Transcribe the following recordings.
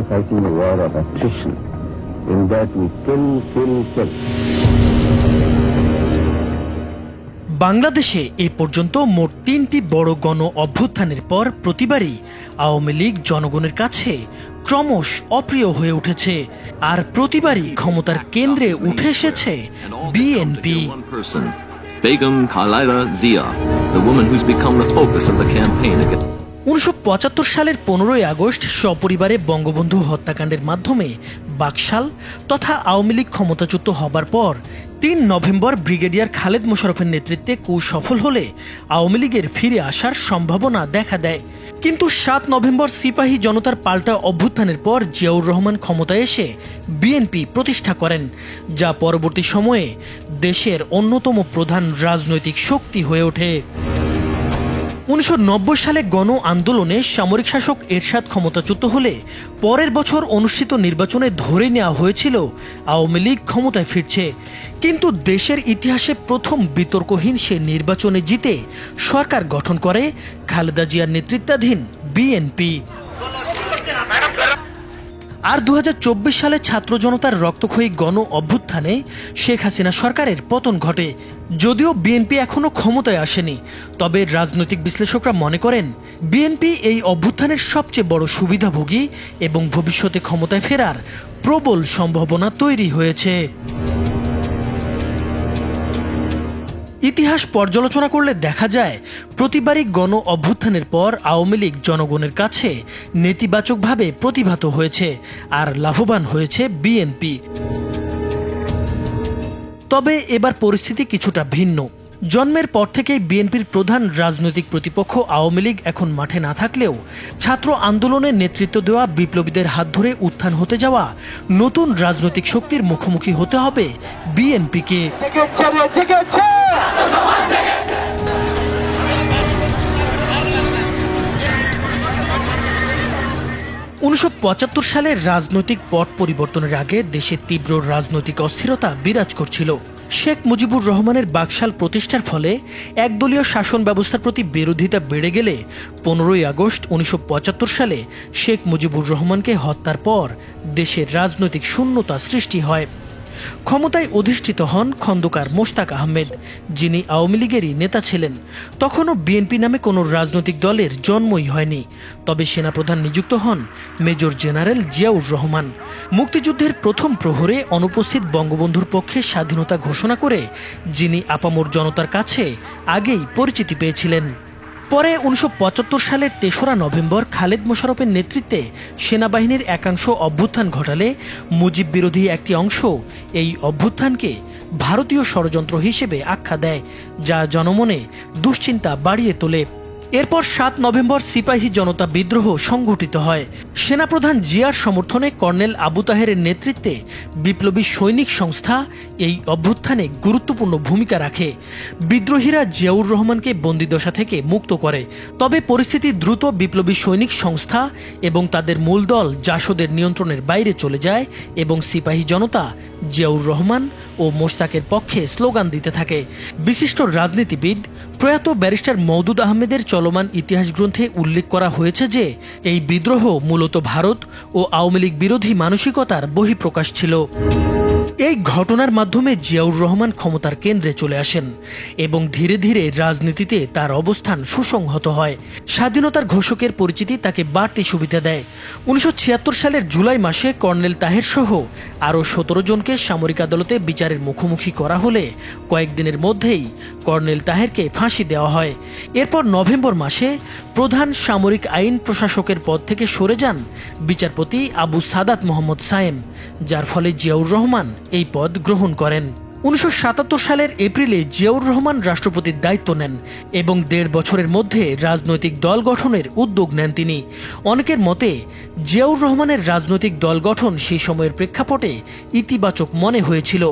fighting a war of attrition. In that we kill. বাংলাদেশে এ পর্যন্ত মোট ৩টি বড় গণ অভ্যুত্থানের পর প্রতিবারই আওয়ামী লীগ জনগণের কাছে ক্রমশ অপ্রিয় হয়ে উঠেছে, আর প্রতিবারই ক্ষমতার কেন্দ্রে উঠে এসেছে BNP. Begum Khalida Zia, the woman who's become the focus of the campaign against ১৯৭৫ সালের ১৫ই আগস্ট সপরিবারে বঙ্গবন্ধু হত্যাকাণ্ডের মাধ্যমে বাকশাল তথা আওয়ামী লীগ ক্ষমতাচ্যুত হবার পর ৩ নভেম্বর ব্রিগেডিয়ার খালেদ মোশাররফের নেতৃত্বে ক্যু সফল হলে আওয়ামী লীগের ফিরে আসার সম্ভাবনা দেখা দেয়। কিন্তু ৭ নভেম্বর সিপাহী জনতার পাল্টা অভ্যুত্থানের পর জিয়াউর রহমান ক্ষমতায় এসে বিএনপি প্রতিষ্ঠা করেন, যা পরবর্তী সময়ে দেশের অন্যতম প্রধান রাজনৈতিক শক্তি হয়ে ওঠে। ১৯৯০ সালে গণ আন্দোলনে সামরিক শাসক এরশাদ ক্ষমতাচ্যুত হলে পরের বছর অনুষ্ঠিত নির্বাচনে ধরে নেওয়া হয়েছিল আওয়ামী লীগ ক্ষমতায় ফিরছে, কিন্তু দেশের ইতিহাসে প্রথম বিতর্কহীন সে নির্বাচনে জিতে সরকার গঠন করে খালেদা জিয়ার নেতৃত্বাধীন বিএনপি। আর ২০২৪ সালে ছাত্র জনতার রক্তক্ষয়ী গণ অভ্যুত্থানে শেখ হাসিনা সরকারের পতন ঘটে। যদিও বিএনপি এখনো ক্ষমতায় আসেনি, তবে রাজনৈতিক বিশ্লেষকরা মনে করেন বিএনপি এই অভ্যুত্থানের সবচেয়ে বড় সুবিধাভোগী এবং ভবিষ্যতে ক্ষমতায় ফেরার প্রবল সম্ভাবনা তৈরি হয়েছে। ইতিহাস পর্যালোচনা করলে দেখা যায় প্রতিবারই গণ অভ্যুত্থানের পর আওয়ামী লীগ জনগণের কাছে নেতিবাচকভাবে প্রতিভাত হয়েছে, আর লাভবান হয়েছে বিএনপি। তবে এবার পরিস্থিতি কিছুটা ভিন্ন। জন্মের পর থেকেই বিএনপির প্রধান রাজনৈতিক প্রতিপক্ষ আওয়ামী লীগ এখন মাঠে না থাকলেও ছাত্র আন্দোলনে নেতৃত্ব দেওয়া বিপ্লবীদের হাত ধরে উত্থান হতে যাওয়া নতুন রাজনৈতিক শক্তির মুখোমুখি হতে হবে বিএনপিকে। ১৯৭৫ সালের রাজনৈতিক পট পরিবর্তনের আগে দেশে তীব্র রাজনৈতিক অস্থিরতা বিরাজ করছিল। শেখ মুজিবুর রহমানের বাকশাল প্রতিষ্ঠার ফলে একদলীয় শাসন ব্যবস্থার প্রতি বিরোধিতা বেড়ে গেলে ১৫ই আগস্ট ১৯৭৫ সালে শেখ মুজিবুর রহমানকে হত্যার পর দেশের রাজনৈতিক শূন্যতা সৃষ্টি হয়। ক্ষমতায় অধিষ্ঠিত হন খন্দকার মোশতাক আহমেদ, যিনি আওয়ামী লীগেরই নেতা ছিলেন। তখনও বিএনপি নামে কোনো রাজনৈতিক দলের জন্মই হয়নি, তবে সেনাপ্রধান নিযুক্ত হন মেজর জেনারেল জিয়াউর রহমান। মুক্তিযুদ্ধের প্রথম প্রহরে অনুপস্থিত বঙ্গবন্ধুর পক্ষে স্বাধীনতা ঘোষণা করে যিনি আপামর জনতার কাছে আগেই পরিচিতি পেয়েছিলেন। পরে ১৯৭৫ সালের ৩রা নভেম্বর খালেদ মোশাররফের নেতৃত্বে সেনাবাহিনীর একাংশ অভ্যুত্থান ঘটালে মুজিব বিরোধী একটি অংশ এই অভ্যুত্থানকে ভারতীয় ষড়যন্ত্র হিসেবে আখ্যা দেয়, যা জনমনে দুশ্চিন্তা বাড়িয়ে তোলে। এরপর ৭ নভেম্বর সিপাহী জনতা বিদ্রোহ সংঘটিত হয়। সেনাপ্রধান জিয়ার সমর্থনে কর্নেল আবু তাহেরের নেতৃত্বে বিপ্লবী সৈনিক সংস্থা এই অভ্যুত্থানে গুরুত্বপূর্ণ ভূমিকা রাখে। বিদ্রোহীরা জিয়াউর রহমানকে বন্দিদশা থেকে মুক্ত করে, তবে পরিস্থিতি দ্রুত বিপ্লবী সৈনিক সংস্থা এবং তাদের মূল দল জাসদের নিয়ন্ত্রণের বাইরে চলে যায় এবং সিপাহী জনতা জিয়াউর রহমান ও মোশতাকের পক্ষে স্লোগান দিতে থাকে। বিশিষ্ট রাজনীতিবিদ প্রয়াত ব্যারিস্টার মওদুদ আহমেদের চলমান ইতিহাস গ্রন্থে উল্লেখ করা হয়েছে যে এই বিদ্রোহ মূলত ভারত ও আওয়ামী লীগ বিরোধী মানসিকতার বহিঃপ্রকাশ ছিল। এই ঘটনার মাধ্যমে জিয়াউর রহমান ক্ষমতার কেন্দ্রে চলে আসেন এবং ধীরে ধীরে রাজনীতিতে তার অবস্থান সুসংহত হয়। স্বাধীনতার ঘোষকের পরিচিতি তাকে বাড়তি সুবিধা দেয়। ১৯৭৬ সালের জুলাই মাসে কর্নেল তাহের সহ আরও ১৭ জনকে সামরিক আদালতে বিচারের মুখোমুখি করা হলে কয়েকদিনের মধ্যেই কর্নেল তাহেরকে ফাঁসি দেওয়া হয়। এরপর নভেম্বর মাসে প্রধান সামরিক আইন প্রশাসকের পদ থেকে সরে যান বিচারপতি আবু সাদাত মোহাম্মদ সায়েম, যার ফলে জিয়াউর রহমান এই পদ গ্রহণ করেন। ১৯৭৭ সালের এপ্রিলে জিয়াউর রহমান রাষ্ট্রপতির দায়িত্ব নেন এবং ১.৫ বছরের মধ্যে রাজনৈতিক দল গঠনের উদ্যোগ নেন তিনি। অনেকের মতে জিয়াউর রহমানের রাজনৈতিক দল গঠন সেই সময়ের প্রেক্ষাপটে ইতিবাচক মনে হয়েছিল।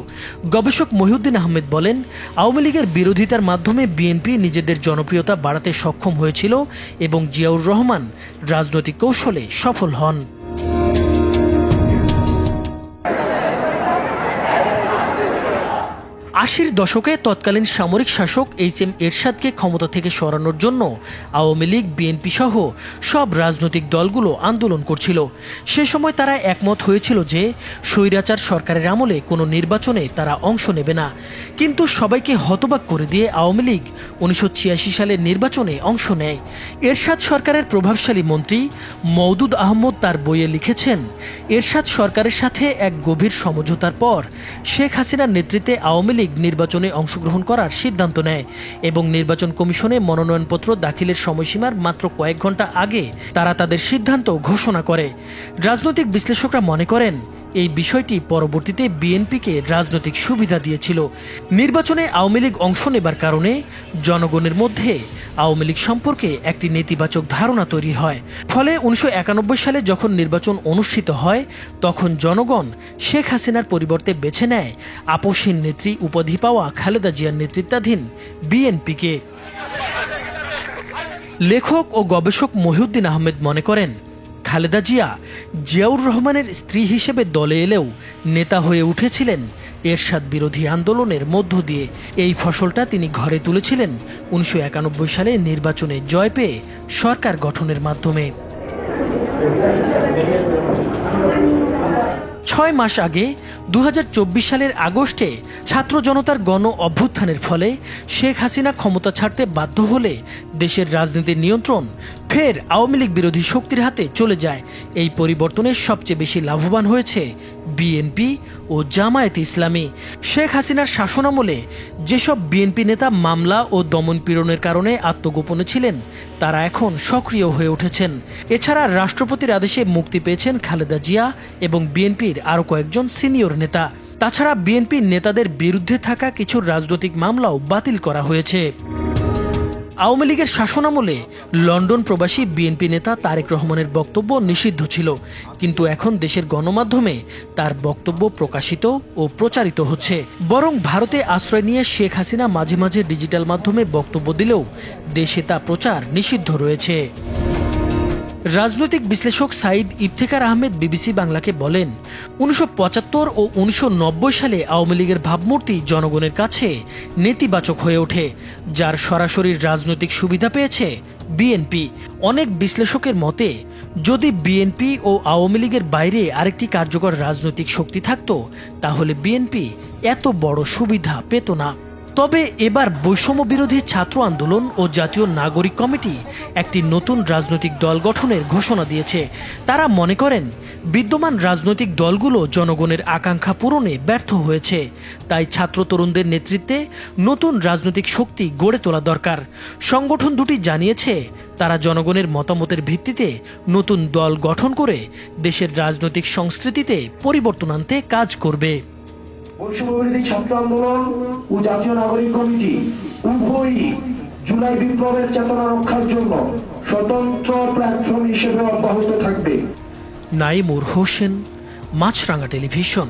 গবেষক মহিউদ্দিন আহমেদ বলেন, আওয়ামী লীগের বিরোধিতার মাধ্যমে বিএনপি নিজেদের জনপ্রিয়তা বাড়াতে সক্ষম হয়েছিল এবং জিয়াউর রহমান রাজনৈতিক কৌশলে সফল হন। 80-র দশকে তৎকালীন সামরিক শাসক এইচ.এম. এরশাদকে ক্ষমতা থেকে সরানোর জন্য আওয়ামী লীগ, বিএনপি সহ সব রাজনৈতিক দলগুলো আন্দোলন করছিল। সে সময় তারা একমত হয়েছিল যে স্বৈরাচার সরকারের আমলে কোনো নির্বাচনে তারা অংশ নেবে না। কিন্তু সবাইকে হতবাক করে দিয়ে আওয়ামী লীগ 1986 সালের নির্বাচনে অংশ নেয়। এরশাদ সরকারের প্রভাবশালী মন্ত্রী মওদুদ আহমদ তার বইয়ে লিখেছেন, এরশাদ সরকারের সাথে এক গভীর সমঝোতার পর শেখ হাসিনার নেতৃত্বে আওয়ামী লীগ নির্বাচনে অংশগ্রহণ করার সিদ্ধান্ত নেয় এবং নির্বাচন কমিশনে মনোনয়নপত্র দাখিলের সময়সীমার মাত্র কয়েক ঘন্টা আগে তারা তাদের সিদ্ধান্ত ঘোষণা করে। রাজনৈতিক বিশ্লেষকরা মনে করেন এই বিষয়টি পরবর্তীতে বিএনপিকে রাজনৈতিক সুবিধা দিয়েছিল। নির্বাচনে আওয়ামী লীগ অংশ নেবার কারণে জনগণের মধ্যে আওয়ামী লীগ সম্পর্কে একটি নেতিবাচক ধারণা তৈরি হয়। ফলে 1991 সালে যখন নির্বাচন অনুষ্ঠিত হয় তখন জনগণ শেখ হাসিনার পরিবর্তে বেছে নেয় আপসহীন নেত্রী উপাধি পাওয়া খালেদা জিয়ার নেতৃত্বাধীন বিএনপিকে। লেখক ও গবেষক মহিউদ্দিন আহমেদ মনে করেন, খালেদা জিয়া জিয়াউর রহমানের স্ত্রী হিসেবে দলে এলেও নেতা হয়ে উঠেছিলেন এরশাদ বিরোধী আন্দোলনের মধ্য দিয়ে। এই ফসলটা তিনি ঘরে তুলেছিলেন 1991 সালে নির্বাচনে জয় পেয়ে সরকার গঠনের মাধ্যমে। 6 মাস আগে 2024 সালের আগস্টে ছাত্র জনতার গণ অভ্যুত্থানের ফলে শেখ হাসিনা ক্ষমতা ছাড়তে বাধ্য হলে দেশের রাজনীতির নিয়ন্ত্রণ ফের আওয়ামী লীগ বিরোধী শক্তির হাতে চলে যায়। এই পরিবর্তনে সবচেয়ে বেশি লাভবান হয়েছে বিএনপি ও জামায়াতে ইসলামী। শেখ হাসিনার শাসনামলে যেসব বিএনপি নেতা মামলা ও দমন পীড়নের কারণে আত্মগোপনে ছিলেন তারা এখন সক্রিয় হয়ে উঠেছেন। এছাড়া রাষ্ট্রপতির আদেশে মুক্তি পেয়েছেন খালেদা জিয়া এবং বিএনপির আরও কয়েকজন সিনিয়র নেতা। তাছাড়া বিএনপির নেতাদের বিরুদ্ধে থাকা কিছু রাজনৈতিক মামলাও বাতিল করা হয়েছে। আওয়ামী লীগের শাসনামলে লন্ডন প্রবাসী বিএনপি নেতা তারেক রহমানের বক্তব্য নিষিদ্ধ ছিল, কিন্তু এখন দেশের গণমাধ্যমে তার বক্তব্য প্রকাশিত ও প্রচারিত হচ্ছে। বরং ভারতে আশ্রয় নিয়ে শেখ হাসিনা মাঝে মাঝে ডিজিটাল মাধ্যমে বক্তব্য দিলেও দেশে তা প্রচার নিষিদ্ধ রয়েছে। রাজনৈতিক বিশ্লেষক সাইদ ইফতেখার আহমেদ বিবিসি বাংলাকে বলেন, 1975 ও 1990 সালে আওয়ামী লীগের ভাবমূর্তি জনগণের কাছে নেতিবাচক হয়ে ওঠে, যার সরাসরি রাজনৈতিক সুবিধা পেয়েছে বিএনপি। অনেক বিশ্লেষকের মতে যদি বিএনপি ও আওয়ামী লীগের বাইরে আরেকটি কার্যকর রাজনৈতিক শক্তি থাকত তাহলে বিএনপি এত বড় সুবিধা পেত না। তবে এবার বৈষম্য বিরোধী ছাত্র আন্দোলন ও জাতীয় নাগরিক কমিটি একটি নতুন রাজনৈতিক দল গঠনের ঘোষণা দিয়েছে। তারা মনে করেন বিদ্যমান রাজনৈতিক দলগুলো জনগণের আকাঙ্ক্ষা পূরণে ব্যর্থ হয়েছে, তাই ছাত্র তরুণদের নেতৃত্বে নতুন রাজনৈতিক শক্তি গড়ে তোলা দরকার। সংগঠন দুটি জানিয়েছে তারা জনগণের মতামতের ভিত্তিতে নতুন দল গঠন করে দেশের রাজনৈতিক সংস্কৃতিতে পরিবর্তন আনতে কাজ করবে। বৈষম্যবিরোধী ছাত্র আন্দোলন ও জাতীয় নাগরিক কমিটি উভয়ই জুলাই বিপ্লবের চেতনা রক্ষার জন্য স্বতন্ত্র প্ল্যাটফর্ম হিসেবে অব্যাহত থাকবে। নাইমুর হোসেন, মাছরাঙা টেলিভিশন।